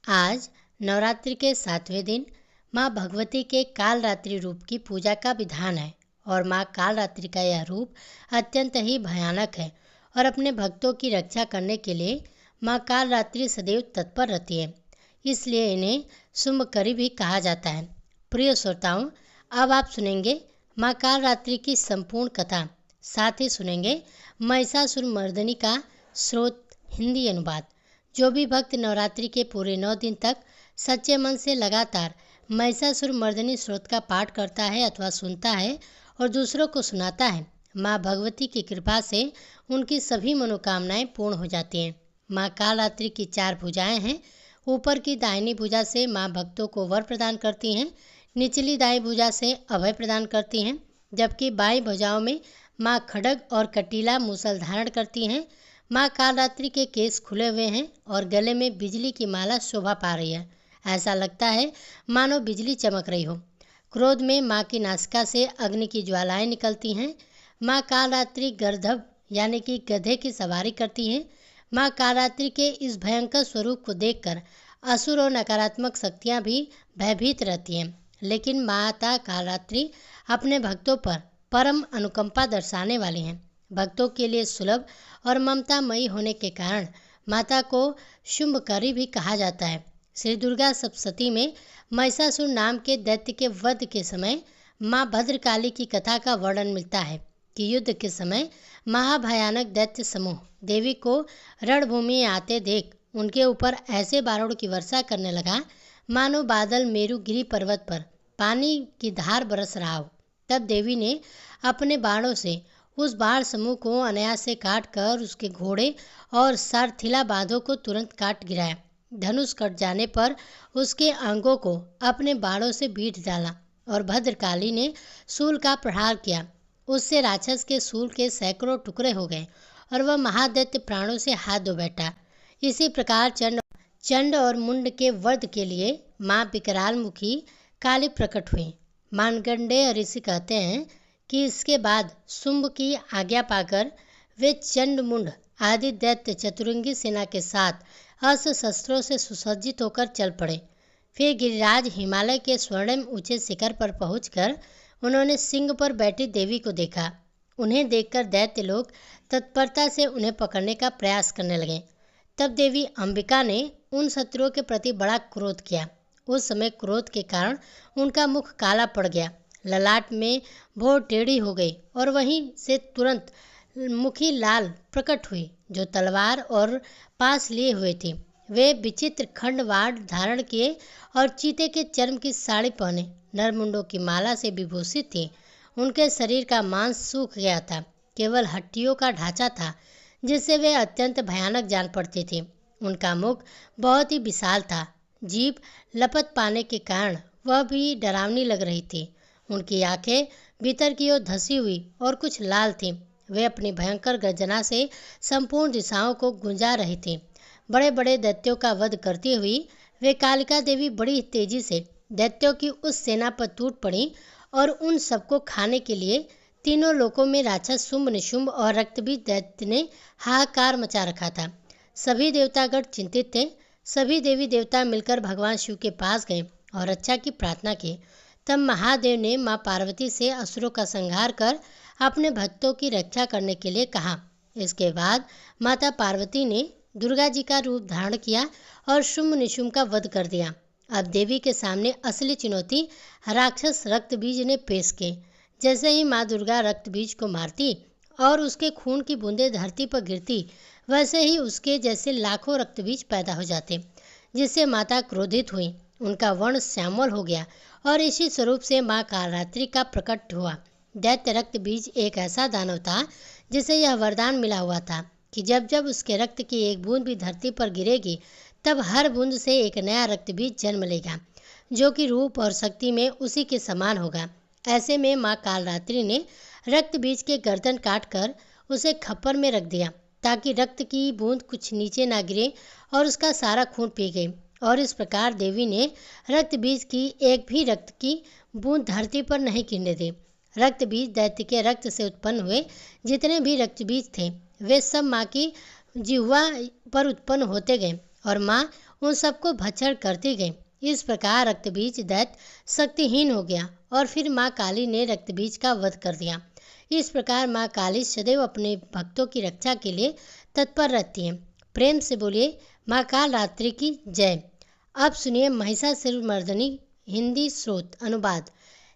आज नवरात्रि के 7वें दिन माँ भगवती के कालरात्रि रूप की पूजा का विधान है और माँ कालरात्रि का यह रूप अत्यंत ही भयानक है और अपने भक्तों की रक्षा करने के लिए माँ कालरात्रि सदैव तत्पर रहती है, इसलिए इन्हें शुंभकरी भी कहा जाता है। प्रिय श्रोताओं, अब आप सुनेंगे माँ कालरात्रि की संपूर्ण कथा, साथ ही सुनेंगे महिषासुरमर्दिनी का स्रोत हिंदी अनुवाद। जो भी भक्त नवरात्रि के पूरे 9 दिन तक सच्चे मन से लगातार महिषासुरमर्दिनी स्रोत का पाठ करता है अथवा सुनता है और दूसरों को सुनाता है, माँ भगवती की कृपा से उनकी सभी मनोकामनाएं पूर्ण हो जाती हैं। माँ कालरात्रि की 4 भुजाएं हैं। ऊपर की दाहिनी भुजा से माँ भक्तों को वर प्रदान करती हैं, निचली दाई भुजा से अभय प्रदान करती हैं, जबकि बाई भुजाओं में माँ खड्ग और कटीला मूसल धारण करती हैं। माँ कालरात्रि के केस खुले हुए हैं और गले में बिजली की माला शोभा पा रही है। ऐसा लगता है मानो बिजली चमक रही हो। क्रोध में माँ की नासिका से अग्नि की ज्वालाएं निकलती हैं। माँ कालरात्रि गर्दभ यानी कि गधे की सवारी करती हैं। माँ कालरात्रि के इस भयंकर स्वरूप को देखकर असुर और नकारात्मक शक्तियाँ भी भयभीत रहती हैं, लेकिन माता कालरात्रि अपने भक्तों पर परम अनुकंपा दर्शाने वाली हैं। भक्तों के लिए सुलभ और ममतामयी होने के कारण माता को शुंभकरी भी कहा जाता है। श्री दुर्गा सप्तशती में महिषासुर नाम के दैत्य के वध के समय माँ भद्रकाली की कथा का वर्णन मिलता है कि युद्ध के समय महाभयानक दैत्य समूह देवी को रणभूमि में आते देख उनके ऊपर ऐसे बारूद की वर्षा करने लगा मानो बादल मेरुगिरी पर्वत पर पानी की धार बरस रहा हो। तब देवी ने अपने बाणों से उस बाण समूह को अनायास से काट कर उसके घोड़े और सारथिला बांधों को तुरंत काट गिराया। धनुष कट जाने पर उसके अंगों को अपने बाणों से बीट डाला और भद्रकाली ने शूल का प्रहार किया। उससे राक्षस के शूल के सैकड़ों टुकड़े हो गए और वह महादैत्य प्राणों से हाथ धो बैठा। इसी प्रकार चंड और मुंड के वध के लिए माँ विकराल मुखी काली प्रकट हुई। मार्कंडेय ऋषि कहते हैं कि इसके बाद शुंभ की आज्ञा पाकर वे चंड मुंड आदि दैत्य चतुरंगी सेना के साथ अस्त्र शस्त्रों से सुसज्जित होकर चल पड़े। फिर गिरिराज हिमालय के स्वर्णिम ऊंचे शिखर पर पहुंचकर उन्होंने सिंह पर बैठी देवी को देखा। उन्हें देखकर दैत्य लोग तत्परता से उन्हें पकड़ने का प्रयास करने लगे। तब देवी अंबिका ने उन शत्रुओं के प्रति बड़ा क्रोध किया। उस समय क्रोध के कारण उनका मुख काला पड़ गया, ललाट में भौं टेढ़ी हो गई और वहीं से तुरंत मुखी लाल प्रकट हुई जो तलवार और पास लिए हुए थी। वे विचित्र खंडवाड़ धारण किए और चीते के चर्म की साड़ी पहने नरमुंडों की माला से विभूषित थी। उनके शरीर का मांस सूख गया था, केवल हड्डियों का ढांचा था जिससे वे अत्यंत भयानक जान पड़ती थी। उनका मुख बहुत ही विशाल था, जीभ लपट पाने के कारण वह भी डरावनी लग रही थी। उनकी आंखें भीतर की ओर धसी हुई और कुछ लाल थीं। वे अपनी भयंकर गर्जना से संपूर्ण दिशाओं को गुंजा रही थीं। बड़े बड़े दैत्यों का वध करती हुई वे कालिका देवी बड़ी तेजी से दैत्यों की उस सेना पर टूट पड़ी और उन सबको खाने के लिए तीनों लोकों में राक्षस शुंभ निशुंभ और रक्तबीज दैत्य ने हाहाकार मचा रखा था। सभी देवतागण चिंतित थे। सभी देवी देवता मिलकर भगवान शिव के पास गए और रक्षा की प्रार्थना की। तब महादेव ने माँ पार्वती से असुरों का संहार कर अपने भक्तों की रक्षा करने के लिए कहा। इसके बाद माता पार्वती ने दुर्गा जी का रूप धारण किया और शुंभ निशुंभ का वध कर दिया। अब देवी के सामने असली चुनौती राक्षस रक्तबीज ने पेश की। जैसे ही माँ दुर्गा रक्तबीज को मारती और उसके खून की बूंदें धरती पर गिरती, वैसे ही उसके जैसे लाखों रक्तबीज पैदा हो जाते, जिससे माता क्रोधित हुई। उनका वर्ण श्यामल हो गया और इसी स्वरूप से माँ कालरात्रि का प्रकट हुआ। दैत्य रक्त बीज एक ऐसा दानव था जिसे यह वरदान मिला हुआ था कि जब जब उसके रक्त की एक बूंद भी धरती पर गिरेगी, तब हर बूंद से एक नया रक्त बीज जन्म लेगा, जो कि रूप और शक्ति में उसी के समान होगा। ऐसे में माँ कालरात्रि ने रक्त बीज के गर्दन काटकर उसे खप्पर में रख दिया ताकि रक्त की बूंद कुछ नीचे ना गिरे और उसका सारा खून पी गई। और इस प्रकार देवी ने रक्त बीज की एक भी रक्त की बूंद धरती पर नहीं गिरने दी। रक्त बीज दैत्य के रक्त से उत्पन्न हुए जितने भी रक्त बीज थे वे सब माँ की जिह्वा पर उत्पन्न होते गए और माँ उन सबको भक्षण करती गई। इस प्रकार रक्तबीज दैत्य शक्तिहीन हो गया और फिर माँ काली ने रक्तबीज का वध कर दिया। इस प्रकार माँ काली सदैव अपने भक्तों की रक्षा के लिए तत्पर रहती हैं। प्रेम से बोलिए माँ कालरात्रि की जय। अब सुनिए महिषासुरमर्दिनी हिंदी स्रोत अनुवाद।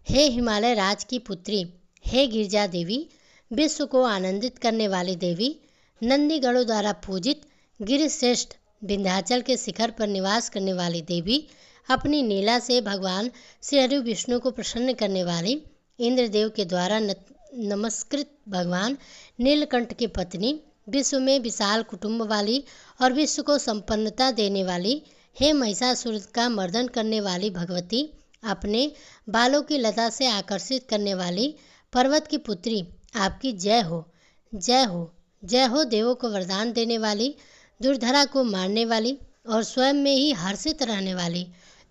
हे हिमालय राज की पुत्री, हे गिरिजा देवी, विश्व को आनंदित करने वाली देवी, नंदीगणों द्वारा पूजित गिरिश्रेष्ठ विंध्याचल के शिखर पर निवास करने वाली देवी, अपनी नीला से भगवान श्री हरि विष्णु को प्रसन्न करने वाली, इंद्रदेव के द्वारा नमस्कृत भगवान नीलकंठ की पत्नी, विश्व में विशाल कुटुंब वाली और विश्व को संपन्नता देने वाली, हे महिषासुर का मर्दन करने वाली भगवती, अपने बालों की लता से आकर्षित करने वाली पर्वत की पुत्री, आपकी जय हो, जय हो, जय हो। देवों को वरदान देने वाली, दुर्धरा को मारने वाली और स्वयं में ही हर्षित रहने वाली,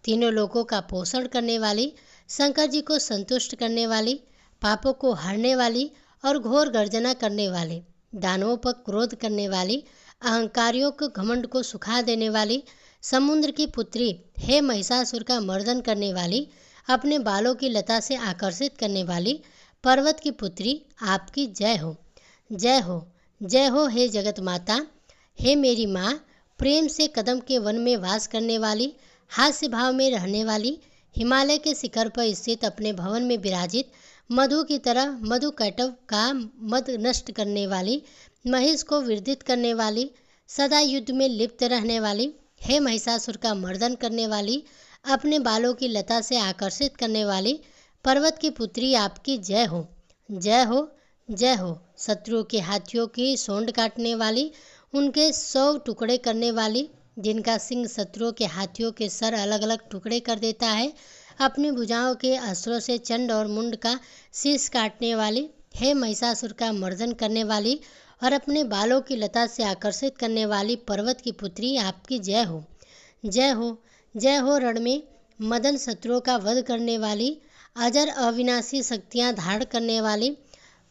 तीनों लोगों का पोषण करने वाली, शंकर जी को संतुष्ट करने वाली, पापों को हरने वाली और घोर गर्जना करने वाली, दानवों पर क्रोध करने वाली, अहंकारियों के घमंड को सुखा देने वाली, समुद्र की पुत्री, हे महिषासुर का मर्दन करने वाली, अपने बालों की लता से आकर्षित करने वाली पर्वत की पुत्री, आपकी जय हो, जय हो, जय हो। हे जगत माता, हे मेरी माँ, प्रेम से कदम के वन में वास करने वाली, हास्य भाव में रहने वाली, हिमालय के शिखर पर स्थित अपने भवन में विराजित, मधु की तरह मधु कैटव का मद नष्ट करने वाली, महिष को विरदित करने वाली, सदा युद्ध में लिप्त रहने वाली, हे महिषासुर का मर्दन करने वाली, अपने बालों की लता से आकर्षित करने वाली पर्वत की पुत्री, आपकी जय हो, जय हो, जय हो। शत्रुओं के हाथियों की सोंड काटने वाली, उनके 100 टुकड़े करने वाली, जिनका सिंह शत्रुओं के हाथियों के सर अलग अलग टुकड़े कर देता है, अपनी भुजाओं के अस्त्रों से चंड और मुंड का शीश काटने वाली, हे महिषासुर का मर्दन करने वाली और अपने बालों की लता से आकर्षित करने वाली पर्वत की पुत्री, आपकी जय हो, जय हो, जय हो। रण में मदन शत्रुओं का वध करने वाली, अजर अविनाशी शक्तियाँ धारण करने वाली,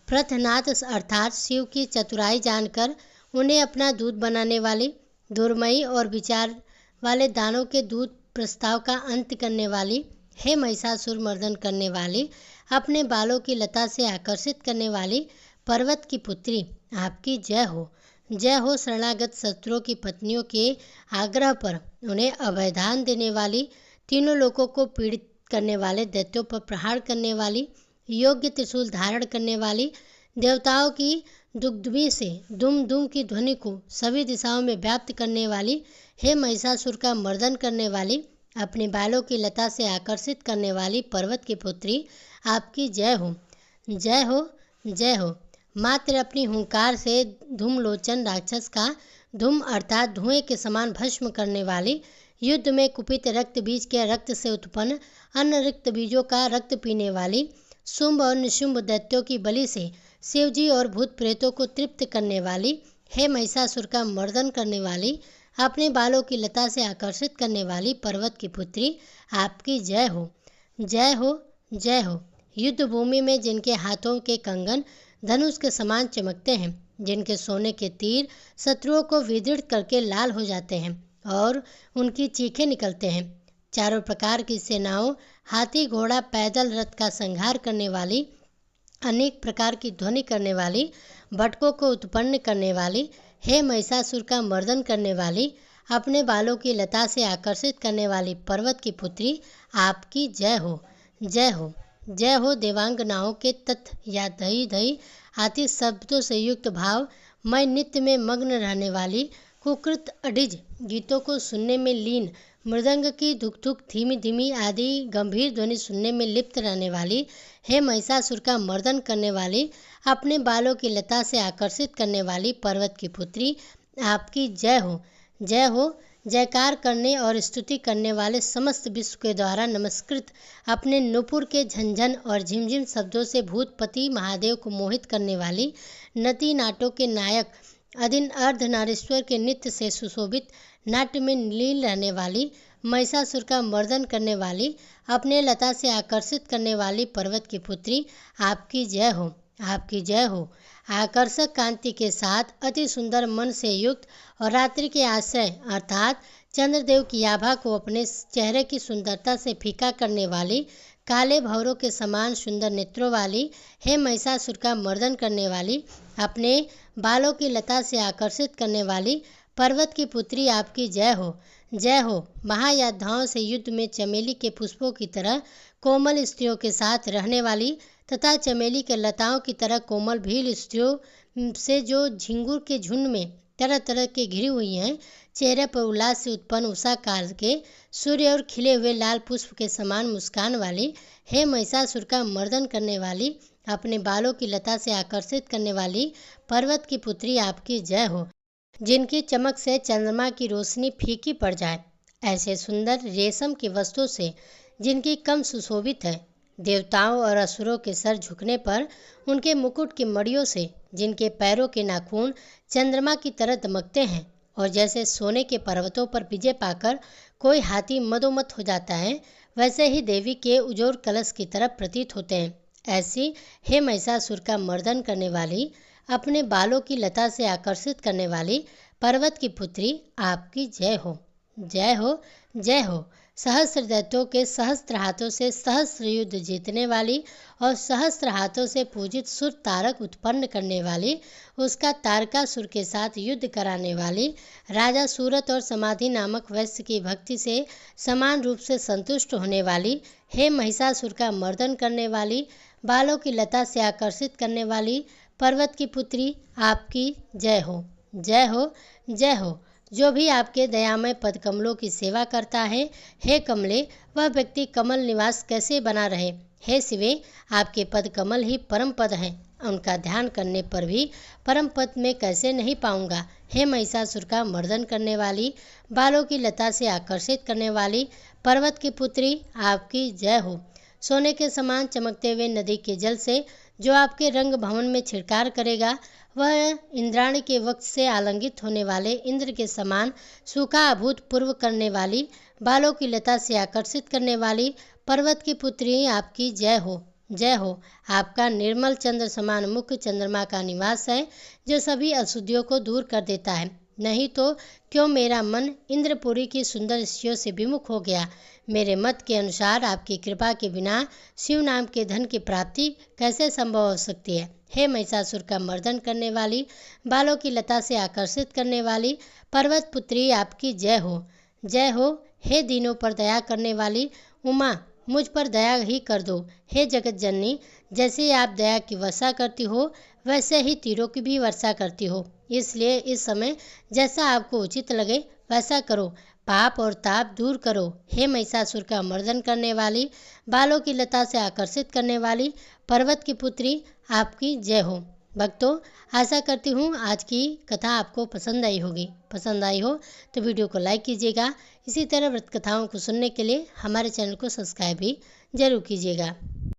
प्रथनाथ अर्थात शिव की चतुराई जानकर उन्हें अपना दूत बनाने वाली, दुर्मयी और विचार वाले दानों के दूत प्रस्ताव का अंत करने वाली, हे महिषासुर मर्दन करने वाली, अपने बालों की लता से आकर्षित करने वाली पर्वत की पुत्री, आपकी जय हो, जय हो। शरणागत शत्रुओं की पत्नियों के आग्रह पर उन्हें अभयदान देने वाली, तीनों लोगों को पीड़ित करने वाले दैत्यों पर प्रहार करने वाली, योग्य त्रिशूल धारण करने वाली, देवताओं की दुग्धवी से दुम दुम की ध्वनि को सभी दिशाओं में व्याप्त करने वाली, हे महिषासुर का मर्दन करने वाली, अपने बालों की लता से आकर्षित करने वाली पर्वत की पुत्री, आपकी जय हो, जय हो, जय हो। मात्र अपनी हुंकार से धूमलोचन राक्षस का धूम अर्थात धुएं के समान भस्म करने वाली, युद्ध में कुपित रक्त बीज के रक्त से उत्पन्न अन्य रक्त बीजों का रक्त पीने वाली, शुंभ और निशुंभ दैत्यों की बलि से शिवजी और भूत प्रेतों को तृप्त करने वाली, हे महिषासुर का मर्दन करने वाली, अपने बालों की लता से आकर्षित करने वाली पर्वत की पुत्री, आपकी जय हो, जय हो, जय हो। युद्ध भूमि में जिनके हाथों के कंगन धनुष के समान चमकते हैं, जिनके सोने के तीर शत्रुओं को विदीर्ण करके लाल हो जाते हैं और उनकी चीखें निकलते हैं, चारों प्रकार की सेनाओं, हाथी घोड़ा पैदल रथ का संहार करने वाली, अनेक प्रकार की ध्वनि करने वाली, भटकों को उत्पन्न करने वाली, हे महिषासुर का मर्दन करने वाली, अपने बालों की लता से आकर्षित करने वाली पर्वत की पुत्री, आपकी जय हो, जय हो, जय हो। देवांगनाओं के तत् या दही दही आदि शब्दों से युक्त भाव मैं नित्य में मग्न रहने वाली, कुकृत अडिज गीतों को सुनने में लीन, मृदंग की धुक धुक धीमी धीमी आदि गंभीर ध्वनि सुनने में लिप्त रहने वाली, हे महिषासुर का मर्दन करने वाली, अपने बालों की लता से आकर्षित करने वाली पर्वत की पुत्री, आपकी जय हो, जय हो। जयकार करने और स्तुति करने वाले समस्त विश्व के द्वारा नमस्कृत, अपने नुपुर के झंझन और झिमझिम शब्दों से भूतपति महादेव को मोहित करने वाली, नती नाटों के नायक अधीन अर्धनारीश्वर के नित्य से सुशोभित नाट्य में लीन रहने वाली, महिषासुर का मर्दन करने वाली, अपने लता से आकर्षित करने वाली पर्वत की पुत्री, आपकी जय हो, आपकी जय हो। आकर्षक कांति के साथ अति सुंदर मन से युक्त और रात्रि के आश्रय अर्थात चंद्रदेव की आभा को अपने चेहरे की सुंदरता से फीका करने वाली, काले भंवरों के समान सुंदर नेत्रों वाली, हे महिषासुर का मर्दन करने वाली, अपने बालों की लता से आकर्षित करने वाली पर्वत की पुत्री आपकी जय हो, जय हो। महायोद्धाओं से युद्ध में चमेली के पुष्पों की तरह कोमल स्त्रियों के साथ रहने वाली तथा चमेली के लताओं की तरह कोमल भील स्त्रियों से जो झिंगुर के झुंड में तरह तरह के घिरी हुई हैं, चेहरे पर उल्लास से उत्पन्न उषा काल के सूर्य और खिले हुए लाल पुष्प के समान मुस्कान वाली, हे महिषासुर का मर्दन करने वाली, अपने बालों की लता से आकर्षित करने वाली पर्वत की पुत्री आपकी जय हो, जिनकी चमक से चंद्रमा की रोशनी फीकी पड़ जाए, ऐसे सुंदर रेशम की वस्तु से जिनकी कम सुशोभित है। देवताओं और असुरों के सर झुकने पर उनके मुकुट की मड़ियों से जिनके पैरों के नाखून चंद्रमा की तरह दमकते हैं, और जैसे सोने के पर्वतों पर विजय पाकर कोई हाथी मदोमत हो जाता है, वैसे ही देवी के उजोर कलश की तरह प्रतीत होते हैं। ऐसी हे महिषासुर का मर्दन करने वाली, अपने बालों की लता से आकर्षित करने वाली पर्वत की पुत्री आपकी जय हो, जय हो, जय हो। सहस्त्र दैत्यों के सहस्त्र हाथों से सहस्त्र युद्ध जीतने वाली और सहस्त्र हाथों से पूजित सुर तारक उत्पन्न करने वाली, उसका तारकासुर के साथ युद्ध कराने वाली, राजा सूरत और समाधि नामक वैश्य की भक्ति से समान रूप से संतुष्ट होने वाली, हे महिषासुर का मर्दन करने वाली, बालों की लता से आकर्षित करने वाली पर्वत की पुत्री आपकी जय हो, जय हो, जय हो। जो भी आपके दयामय पद कमलों की सेवा करता है, हे कमले, वह व्यक्ति कमल निवास कैसे बना रहे। हे शिवे, आपके पद कमल ही परम पद हैं, उनका ध्यान करने पर भी परम पद में कैसे नहीं पाऊंगा। हे महिषासुर का मर्दन करने वाली, बालों की लता से आकर्षित करने वाली पर्वत की पुत्री आपकी जय हो। सोने के समान चमकते हुए नदी के जल से जो आपके रंग भवन में छिड़कार करेगा, वह इंद्राणी के वक्त से आलंगित होने वाले इंद्र के समान सूखा अभूतपूर्व करने वाली, बालों की लता से आकर्षित करने वाली पर्वत की पुत्री आपकी जय हो, जय हो। आपका निर्मल चंद्र समान मुख चंद्रमा का निवास है, जो सभी अशुद्धियों को दूर कर देता है। नहीं तो क्यों मेरा मन इंद्रपुरी की सुंदर स्त्रियों से विमुख हो गया। मेरे मत के अनुसार आपकी कृपा के बिना शिव नाम के धन की प्राप्ति कैसे संभव हो सकती है। हे महिषासुर का मर्दन करने वाली, बालों की लता से आकर्षित करने वाली पर्वत पुत्री आपकी जय हो, जय हो। हे दीनों पर दया करने वाली उमा, मुझ पर दया ही कर दो। हे जगत जननी, जैसे आप दया की वर्षा करती हो, वैसे ही तीरों की भी वर्षा करती हो, इसलिए इस समय जैसा आपको उचित लगे वैसा करो, पाप और ताप दूर करो। हे महिषासुर का मर्दन करने वाली, बालों की लता से आकर्षित करने वाली पर्वत की पुत्री आपकी जय हो। भक्तों, आशा करती हूँ आज की कथा आपको पसंद आई होगी। पसंद आई हो तो वीडियो को लाइक कीजिएगा। इसी तरह व्रत कथाओं को सुनने के लिए हमारे चैनल को सब्सक्राइब भी जरूर कीजिएगा।